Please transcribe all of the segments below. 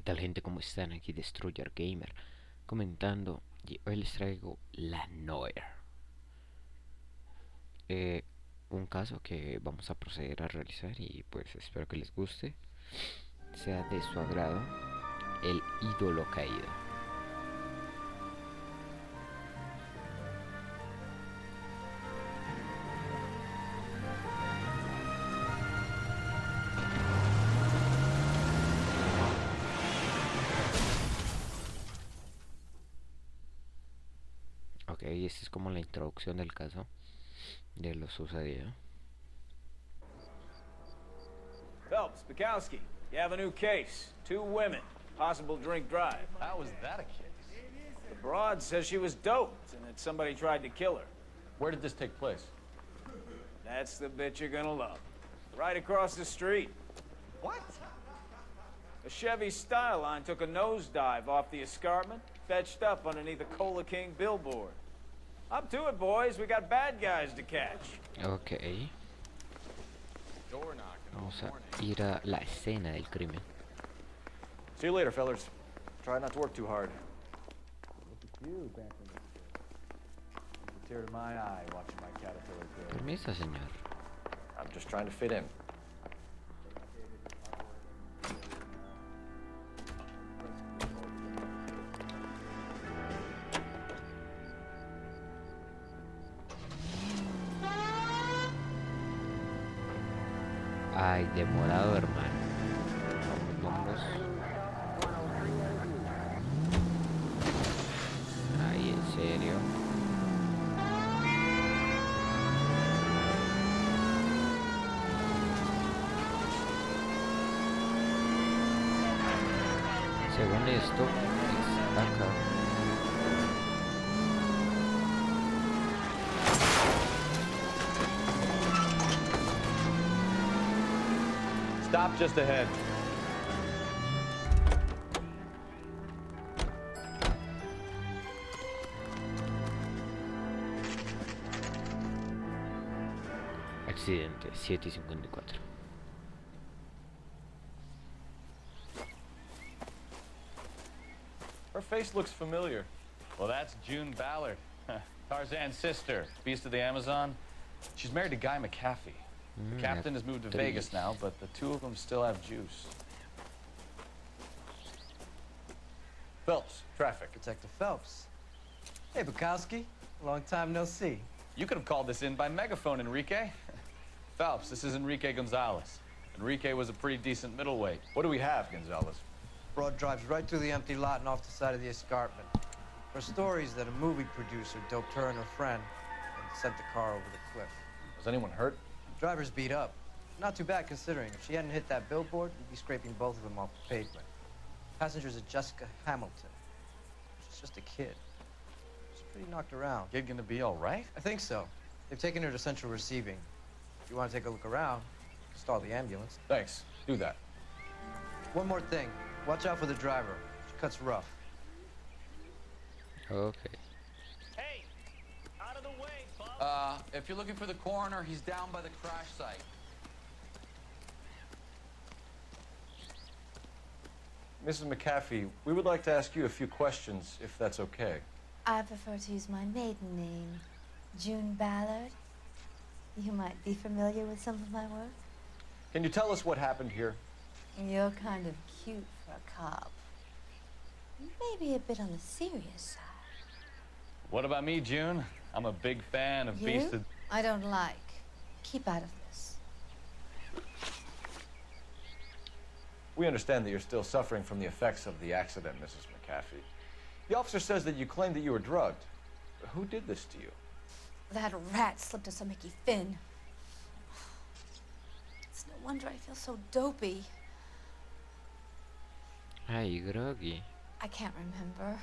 ¿Qué tal, gente? ¿Cómo están? Aquí Destroyer Gamer comentando, y hoy les traigo la Noir, eh, un caso que vamos a proceder a realizar y pues espero que les guste, sea de su agrado, el ídolo caído. Ok, esta es como la introducción del caso de lo sucedido. Phelps, Bukowski, you have a new case. 2 women, possible drink drive. How was that a case? The broad says she was doped and that somebody tried to kill her. Where did this take place? That's the bit you're gonna love. Right across the street. What? A Chevy Styline took a nosedive off the escarpment, fetched up underneath a Cola King billboard. Up to it, boys. We got bad guys to catch. Ok, Door knocking all vamos a morning. ir a la escena del crimen. See you later, fellas. Try not to work too hard. Look at you back in the There's a tear to my eye watching my caterpillar grow. Permiso, señor. I'm just trying to fit in. Ay, demorado, hermano. Vamos. Ay, en serio. Según esto, es acá. Stop just ahead. Accidente, 7:54. Her face looks familiar. Well, that's June Ballard, Tarzan's sister, beast of the Amazon. She's married to Guy McAfee. The captain has moved to Vegas now, but the two of them still have juice. Phelps, traffic. Detective Phelps. Hey, Bukowski. Long time no see. You could have called this in by megaphone, Enrique. Phelps, this is Enrique Gonzalez. Enrique was a pretty decent middleweight. What do we have, Gonzalez? Broad drives right through the empty lot and off the side of the escarpment. Her stories that a movie producer doped her and her friend and sent the car over the cliff. Was anyone hurt? Driver's beat up. Not too bad considering. If she hadn't hit that billboard, we'd be scraping both of them off the pavement. Passenger's a Jessica Hamilton. She's just a kid. She's pretty knocked around. Kid gonna be all right? I think so. They've taken her to central receiving. If you want to take a look around, stall the ambulance. Thanks. Do that. One more thing. Watch out for the driver. She cuts rough. Ok. Hey, out of the way, bub. If you're looking for the coroner, he's down by the crash site. Mrs. McAfee, we would like to ask you a few questions, if that's okay. I prefer to use my maiden name, June Ballard. You might be familiar with some of my work. Can you tell us what happened here? You're kind of cute for a cop. Maybe a bit on the serious side. What about me, June? I'm a big fan of Beast You? of... I don't like. Keep out of this. We understand that you're still suffering from the effects of the accident, Mrs. McAfee. The officer says that you claimed that you were drugged. Who did this to you? That rat slipped us a Mickey Finn. It's no wonder I feel so dopey. Ay, groggy. I can't remember.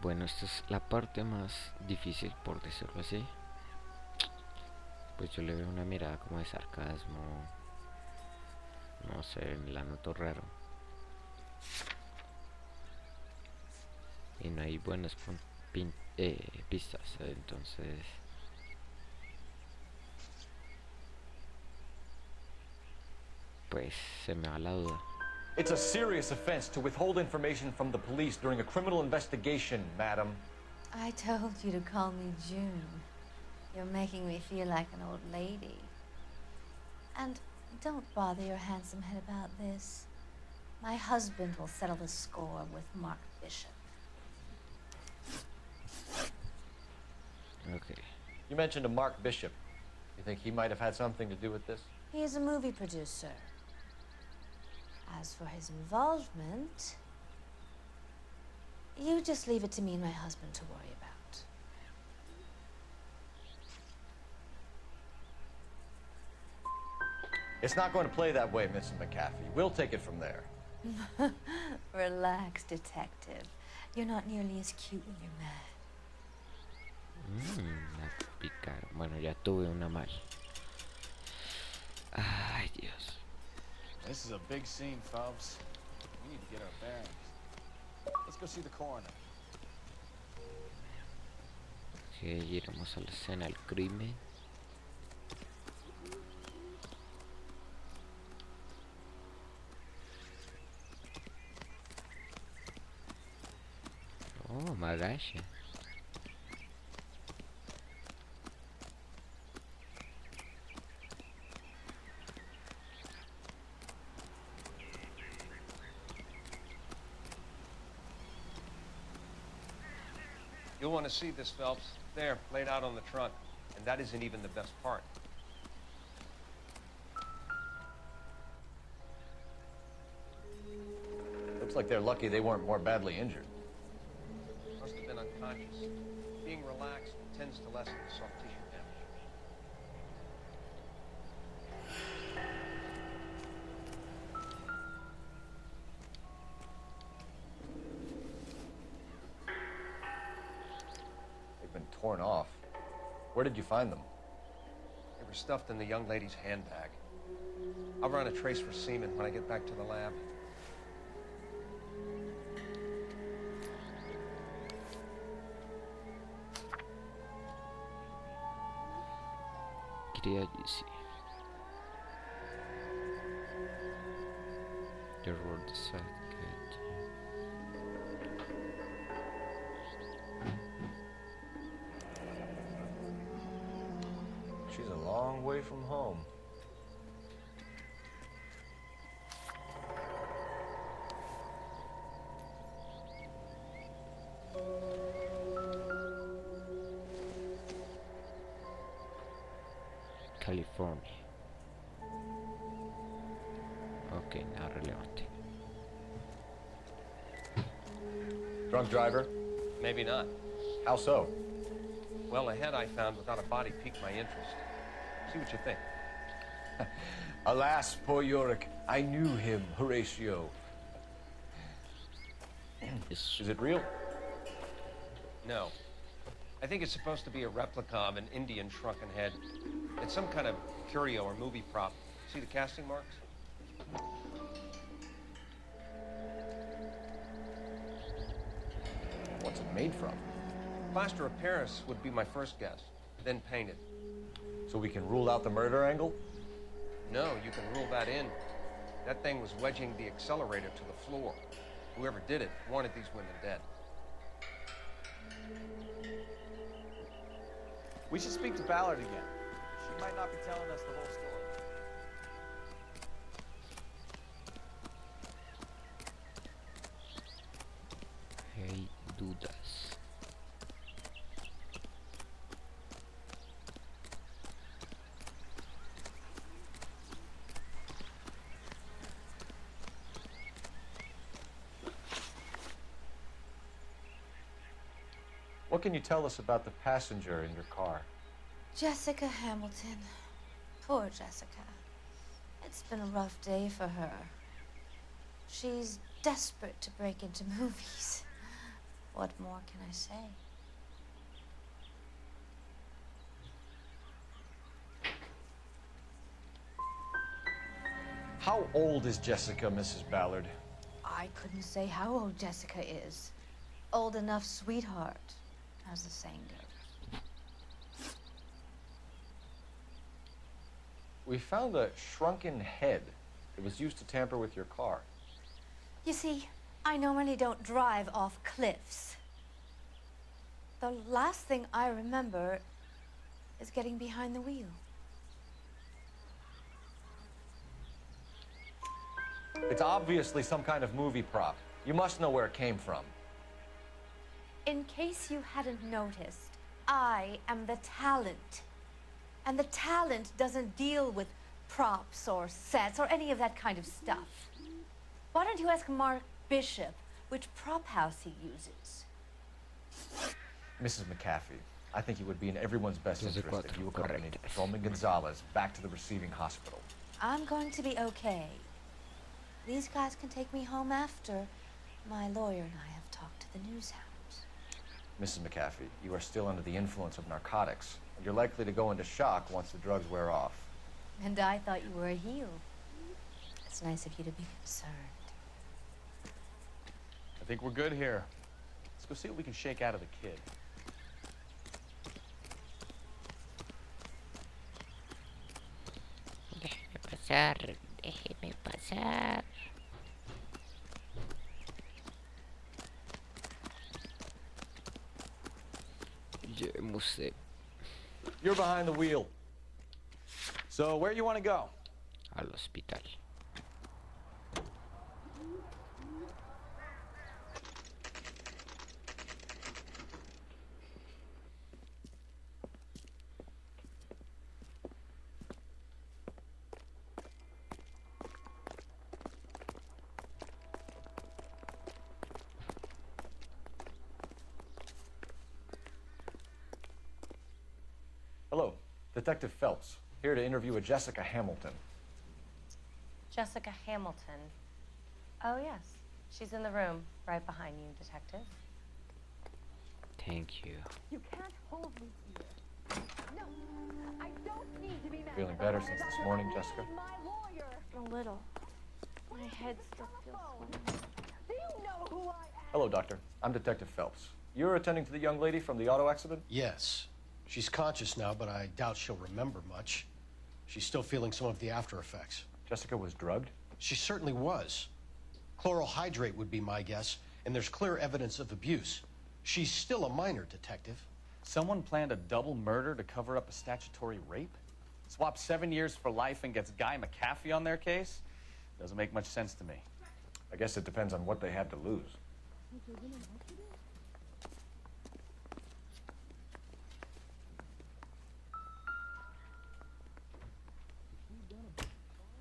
Bueno, esta es la parte más difícil, por decirlo así. Pues yo le veo una mirada como de sarcasmo. No sé, la noto raro. Y no hay buenas pistas, entonces... pues se me va la duda. It's a serious offense to withhold information from the police during a criminal investigation, madam. I told you to call me June. You're making me feel like an old lady. And don't bother your handsome head about this. My husband will settle the score with Mark Bishop. Ok. You mentioned a Mark Bishop. You think he might have had something to do with this? He is a movie producer. As for his involvement, you just leave it to me and my husband to worry about. It's not going to play that way, Mrs. McAfee. We'll take it from there. Relax, detective. You're not nearly as cute when you're mad. La picaron. Bueno, ya tuve una mal. Ay, Dios. This is a big scene, Phelps. We need to get our bearings. Let's go see the coroner. Ok, iremos a la escena del crimen. Oh, Magasha. You'll want to see this, Phelps. There, laid out on the trunk. And that isn't even the best part. Looks like they're lucky they weren't more badly injured. Must have been unconscious. Being relaxed tends to lessen the soft tissue damage. They've been torn off. Where did you find them? They were stuffed in the young lady's handbag. I'll run a trace for semen when I get back to the lab. Quería decir. The road side. She's a long way from home. California. Ok, nada relevante. Drunk driver? Maybe not. How so? Well, a head I found without a body piqued my interest. See what you think. Alas, poor Yorick. I knew him, Horatio. Is it real? No. I think it's supposed to be a replica of an Indian shrunken head. It's some kind of curio or movie prop. See the casting marks? What's it made from? Plaster of Paris would be my first guess, then painted. So we can rule out the murder angle? No, you can rule that in. That thing was wedging the accelerator to the floor. Whoever did it wanted these women dead. We should speak to Ballard again. She might not be telling us the whole story. Hay dudas. What can you tell us about the passenger in your car? Jessica Hamilton. Poor Jessica. It's been a rough day for her. She's desperate to break into movies. What more can I say? How old is Jessica, Mrs. Ballard? I couldn't say how old Jessica is. Old enough, sweetheart, as the saying goes. We found a shrunken head. It was used to tamper with your car. You see, I normally don't drive off cliffs. The last thing I remember is getting behind the wheel. It's obviously some kind of movie prop. You must know where it came from. In case you hadn't noticed, I am the talent. And the talent doesn't deal with props or sets or any of that kind of stuff. Why don't you ask Mark Bishop which prop house he uses? Mrs. McAfee, I think it would be in everyone's best interest if you accompanied Roman Gonzalez back to the receiving hospital. I'm going to be okay. These guys can take me home after. My lawyer and I have talked to the news hounds. Mrs. McAfee, you are still under the influence of narcotics, and you're likely to go into shock once the drugs wear off. And I thought you were a heel. It's nice of you to be concerned. I think we're good here. Let's go see what we can shake out of the kid. Déjeme pasar. Llevémosle. You're behind the wheel. So, where you want to go? Al hospital. Hello, Detective Phelps, here to interview a Jessica Hamilton. Jessica Hamilton. Oh, yes. She's in the room, right behind you, Detective. Thank you. You can't hold me here. No, I don't need to be mad. Feeling better since this morning, Jessica? My lawyer. A little. My head still feels swimming. Do you know who I am? Hello, Doctor. I'm Detective Phelps. You're attending to the young lady from the auto accident? Yes. She's conscious now, but I doubt she'll remember much. She's still feeling some of the after effects. Jessica was drugged? She certainly was. Chloral hydrate would be my guess, and there's clear evidence of abuse. She's still a minor, Detective. Someone planned a double murder to cover up a statutory rape? Swap 7 years for life and gets Guy McAfee on their case? Doesn't make much sense to me. I guess it depends on what they have to lose.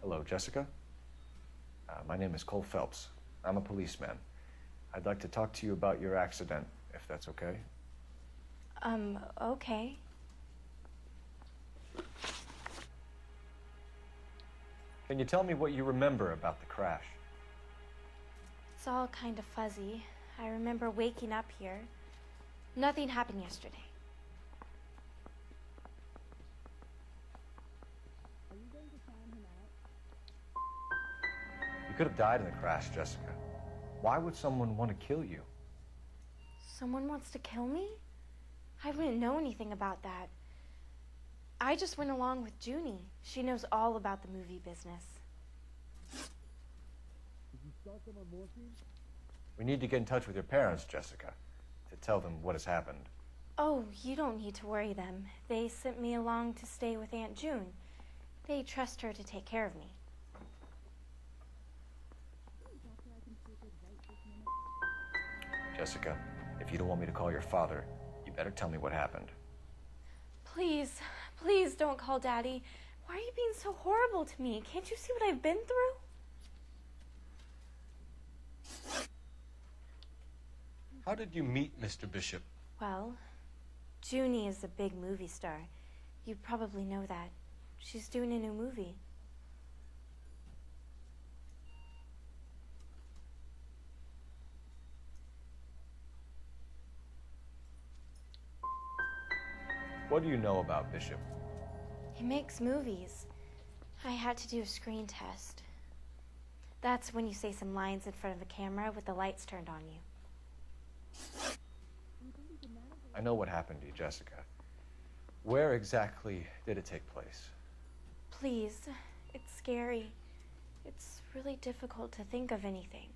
Hello, Jessica. My name is Cole Phelps. I'm a policeman. I'd like to talk to you about your accident, if that's okay. Okay. Can you tell me what you remember about the crash? It's all kind of fuzzy. I remember waking up here. Nothing happened yesterday. You could have died in the crash, Jessica. Why would someone want to kill you? Someone wants to kill me? I wouldn't know anything about that. I just went along with Junie. She knows all about the movie business. We need to get in touch with your parents, Jessica, to tell them what has happened. Oh, you don't need to worry them. They sent me along to stay with Aunt June. They trust her to take care of me. Jessica, if you don't want me to call your father, you better tell me what happened. Please, please don't call Daddy. Why are you being so horrible to me? Can't you see what I've been through? How did you meet Mr. Bishop? Well, Junie is a big movie star. You probably know that. She's doing a new movie. What do you know about Bishop? He makes movies. I had to do a screen test. That's when you say some lines in front of a camera with the lights turned on you. I know what happened to you, Jessica. Where exactly did it take place? Please, it's scary. It's really difficult to think of anything.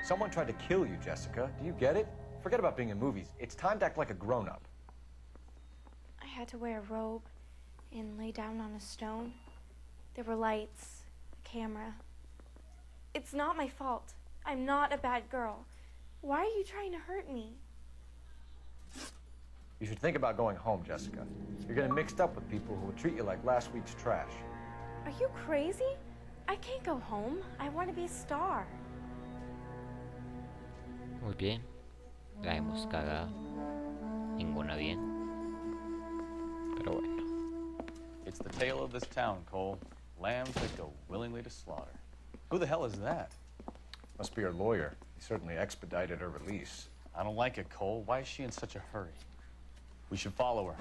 Someone tried to kill you, Jessica. Do you get it? Forget about being in movies. It's time to act like a grown-up. I had to wear a robe and lay down on a stone. There were lights, a camera. It's not my fault. I'm not a bad girl. Why are you trying to hurt me? You should think about going home, Jessica. You're getting mixed up with people who will treat you like last week's trash. Are you crazy? I can't go home. I want to be a star. Muy bien. La hemos cagado. Ninguna bien. Pero bueno. It's the tale of this town, Cole. Lambs that go willingly to slaughter. Who the hell is that? Must be her lawyer. He certainly expedited her release. I don't like it, Cole. Why is she in such a hurry? We should follow her.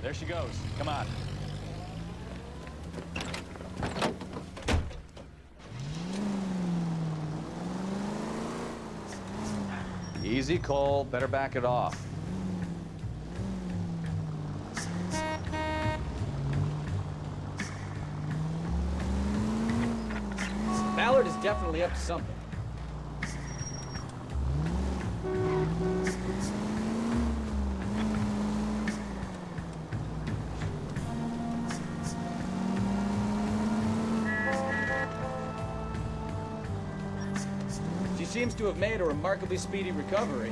There she goes. Come on. Easy, Cole. Better back it off. Ballard is definitely up to something. She seems to have made a remarkably speedy recovery.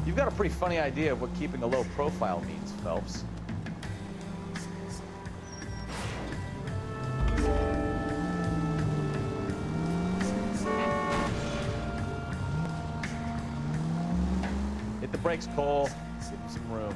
You've got a pretty funny idea of what keeping a low profile means, Phelps. Hit the brakes, Cole. Give him some room.